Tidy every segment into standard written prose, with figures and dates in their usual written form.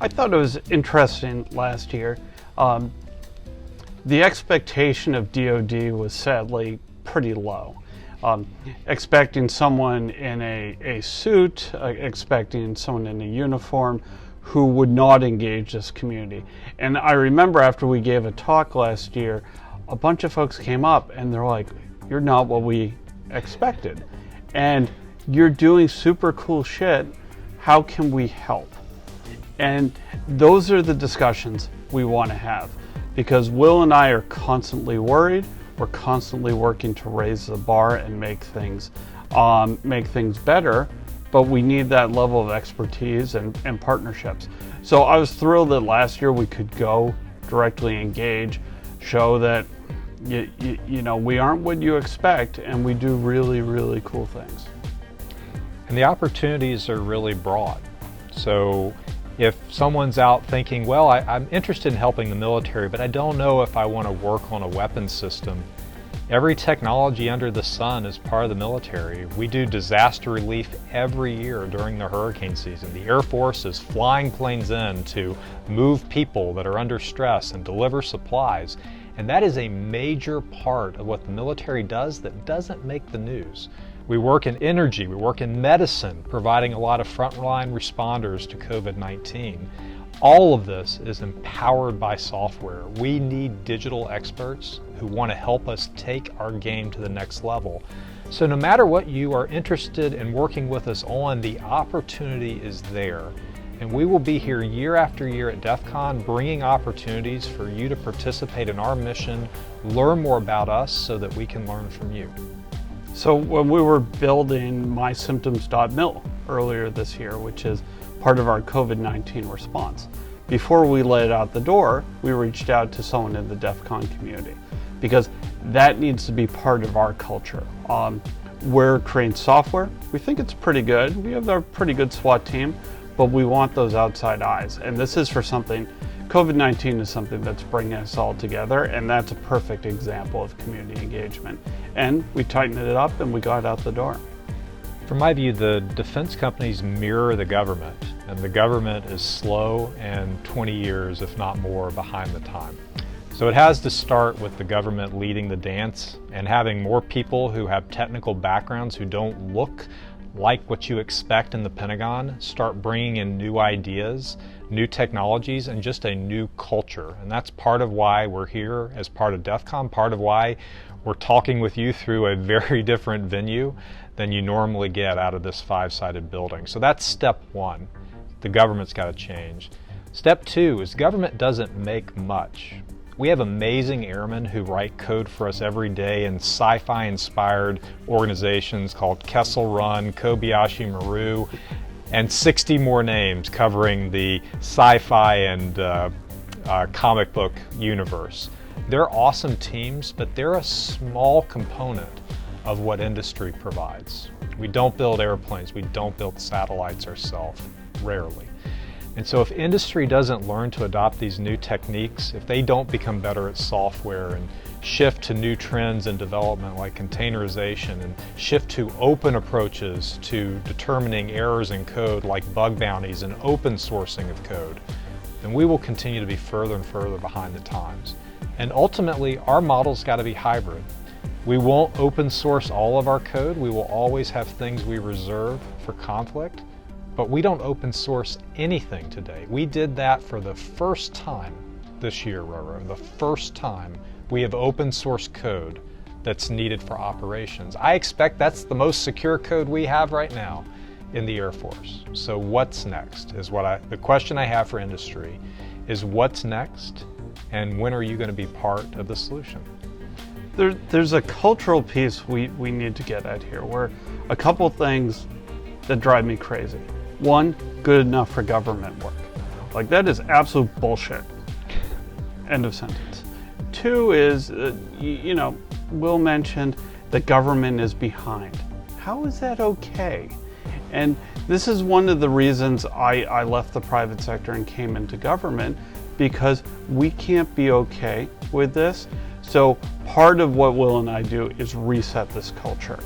I thought it was interesting last year. Um, the expectation of DoD was sadly pretty low. Expecting someone in a suit, expecting someone in a uniform who would not engage this community. And I remember after we gave a talk last year, a bunch of folks came up and they're like, "You're not what we expected. And you're doing super cool shit. How can we help?" And those are the discussions we want to have, because Will and I are constantly worried. We're constantly working to raise the bar and make things better, but we need that level of expertise and partnerships. So I was thrilled that last year we could go directly engage, show that you know, we aren't what you expect, and we do really, really cool things. And the opportunities are really broad. So if someone's out thinking, well, I'm interested in helping the military, but I don't know if I want to work on a weapons system, every technology under the sun is part of the military. We do disaster relief every year during the hurricane season. The Air Force is flying planes in to move people that are under stress and deliver supplies. And that is a major part of what the military does that doesn't make the news. We work in energy, we work in medicine, providing a lot of frontline responders to COVID-19. All of this is empowered by software. We need digital experts who want to help us take our game to the next level. So no matter what you are interested in working with us on, the opportunity is there. And we will be here year after year at DEF CON bringing opportunities for you to participate in our mission, learn more about us so that we can learn from you. So when we were building mysymptoms.mil earlier this year, which is part of our COVID-19 response, before we let it out the door, we reached out to someone in the DEF CON community, because that needs to be part of our culture. We're creating software. We think it's pretty good. We have a pretty good SWAT team, but we want those outside eyes. And this is for something, COVID-19 is something that's bringing us all together, and that's a perfect example of community engagement. And we tightened it up and we got out the door. From my view, the defense companies mirror the government, and the government is slow and 20 years, if not more, behind the time. So it has to start with the government leading the dance and having more people who have technical backgrounds who don't look like what you expect in the Pentagon, start bringing in new ideas, new technologies, and just a new culture. And that's part of why we're here as part of DEF CON, part of why we're talking with you through a very different venue than you normally get out of this five-sided building. So that's step one. The government's got to change. Step two is government doesn't make much. We have amazing airmen who write code for us every day in sci-fi inspired organizations called Kessel Run, Kobayashi Maru, and 60 more names covering the sci-fi and comic book universe. They're awesome teams, but they're a small component of what industry provides. We don't build airplanes, we don't build satellites ourselves, rarely. And so if industry doesn't learn to adopt these new techniques, if they don't become better at software and shift to new trends in development like containerization and shift to open approaches to determining errors in code like bug bounties and open sourcing of code, then we will continue to be further and further behind the times. And ultimately, our model's got to be hybrid. We won't open source all of our code. We will always have things we reserve for conflict. But we don't open source anything today. We did that for the first time this year, Roro. The first time we have open source code that's needed for operations. I expect that's the most secure code we have right now in the Air Force. So what's next is the question I have for industry is what's next, and when are you going to be part of the solution? There's a cultural piece we need to get at here, where a couple things that drive me crazy. One, good enough for government work. Like, that is absolute bullshit. End of sentence. Two is, you know, Will mentioned that government is behind. How is that okay? And this is one of the reasons I left the private sector and came into government, because we can't be okay with this. So part of what Will and I do is reset this culture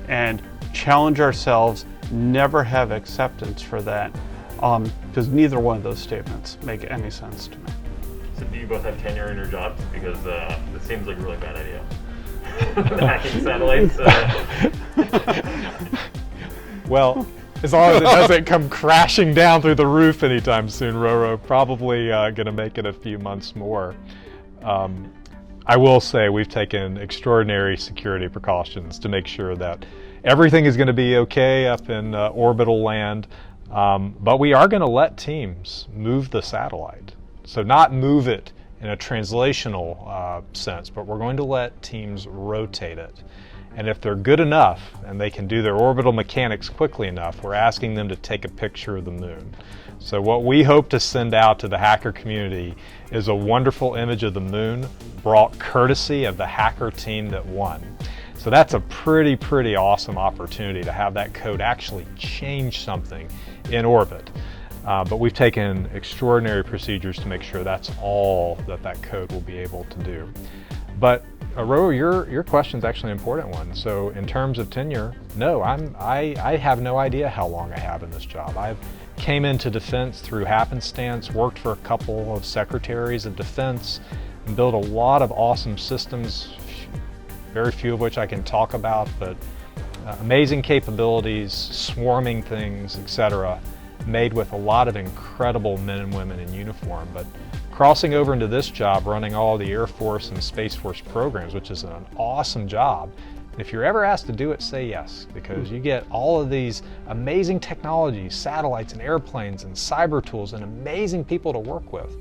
and challenge ourselves, never have acceptance for that, because neither one of those statements make any sense to me. So do you both have tenure in your jobs? Because it seems like a really bad idea. Hacking satellites. Well, as long as it doesn't come crashing down through the roof anytime soon, Roro, probably going to make it a few months more. I will say we've taken extraordinary security precautions to make sure that everything is going to be okay up in orbital land, but we are going to let teams move the satellite. So not move it in a translational sense, but we're going to let teams rotate it. And if they're good enough and they can do their orbital mechanics quickly enough, we're asking them to take a picture of the moon. So what we hope to send out to the hacker community is a wonderful image of the moon brought courtesy of the hacker team that won. So that's a pretty awesome opportunity to have that code actually change something in orbit. But we've taken extraordinary procedures to make sure that's all that code will be able to do. But Roro, your question is actually an important one. So in terms of tenure, no, I have no idea how long I have in this job. I came into defense through happenstance, worked for a couple of secretaries of defense, and built a lot of awesome systems, very few of which I can talk about, but amazing capabilities, swarming things, etc., made with a lot of incredible men and women in uniform. But crossing over into this job, running all the Air Force and Space Force programs, which is an awesome job. If you're ever asked to do it, say yes, because you get all of these amazing technologies, satellites and airplanes and cyber tools and amazing people to work with.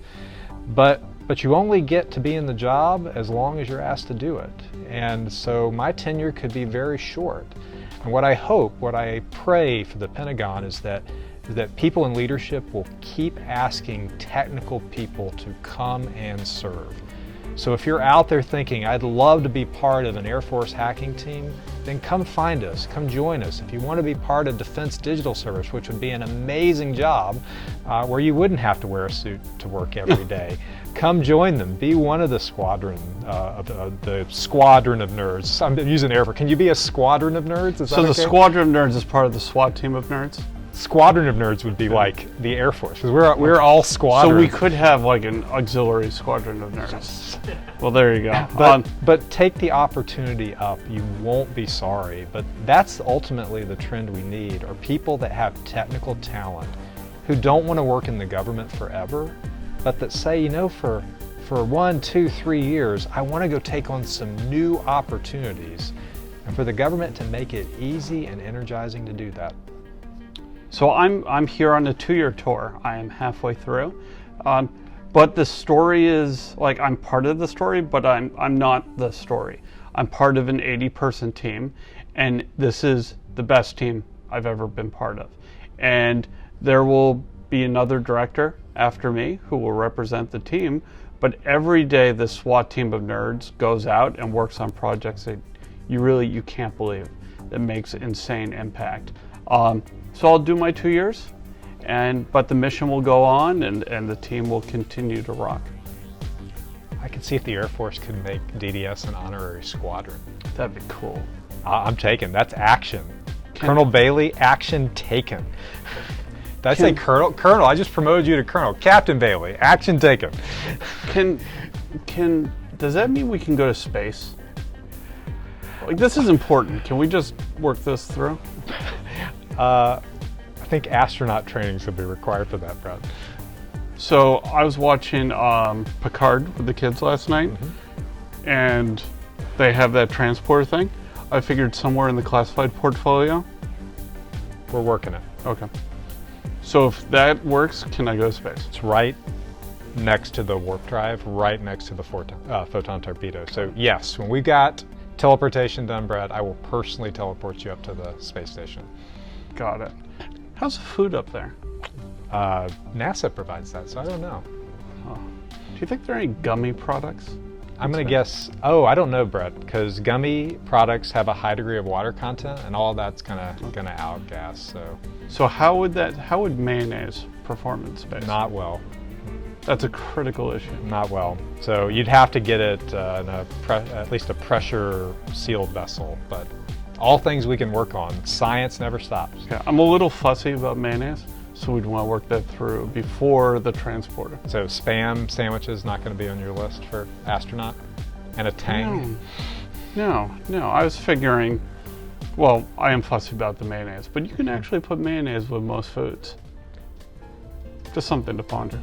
But you only get to be in the job as long as you're asked to do it. And so my tenure could be very short. And what I hope, what I pray for the Pentagon is that people in leadership will keep asking technical people to come and serve. So if you're out there thinking, I'd love to be part of an Air Force hacking team, then come find us, come join us. If you want to be part of Defense Digital Service, which would be an amazing job where you wouldn't have to wear a suit to work every day, come join them. Be one of the squadron, the squadron of nerds. I'm using Air Force. Can you be a squadron of nerds? Is that okay? The squadron of nerds is part of the SWAT team of nerds? Squadron of nerds would be like the Air Force, because we're all squadrons. So we could have like an auxiliary squadron of nerds. Well, there you go. But take the opportunity up. You won't be sorry. But that's ultimately the trend we need, are people that have technical talent who don't want to work in the government forever, but that say, you know, for 1, 2, 3 years, I want to go take on some new opportunities, and for the government to make it easy and energizing to do that. So I'm here on a 2-year tour. I am halfway through, but the story is like, I'm part of the story, but I'm not the story. I'm part of an 80-person team, and this is the best team I've ever been part of. And there will be another director after me who will represent the team, but every day the SWAT team of nerds goes out and works on projects that you can't believe, that makes insane impact. So I'll do my 2 years, but the mission will go on, and the team will continue to rock. I could see if the Air Force could make DDS an honorary squadron. That'd be cool. I'm taken. That's action. Colonel Bailey, action taken. Did I say Colonel? Colonel, I just promoted you to Colonel. Captain Bailey, action taken. Does that mean we can go to space? Like, this is important. Can we just work this through? I think astronaut training should be required for that, Brad. So I was watching Picard with the kids last night, and they have that transporter thing. I figured somewhere in the classified portfolio. We're working it. Okay. So if that works, can I go to space? It's right next to the warp drive, right next to the photon torpedo. So yes, when we got teleportation done, Brad, I will personally teleport you up to the space station. Got it. How's the food up there? NASA provides that, so I don't know. Oh. Do you think there are any gummy products? I'm going to guess, I don't know, Brett, because gummy products have a high degree of water content, and all of that's gonna outgas. So how would mayonnaise perform in space? Not well. That's a critical issue. Not well. So you'd have to get it in at least a pressure sealed vessel, but all things we can work on. Science never stops. Okay, I'm a little fussy about mayonnaise, So we'd want to work that through before the transporter. So Spam sandwiches not going to be on your list for astronaut? And a Tang? No. I was figuring, well, I am fussy about the mayonnaise, but you can actually put mayonnaise with most foods. Just something to ponder.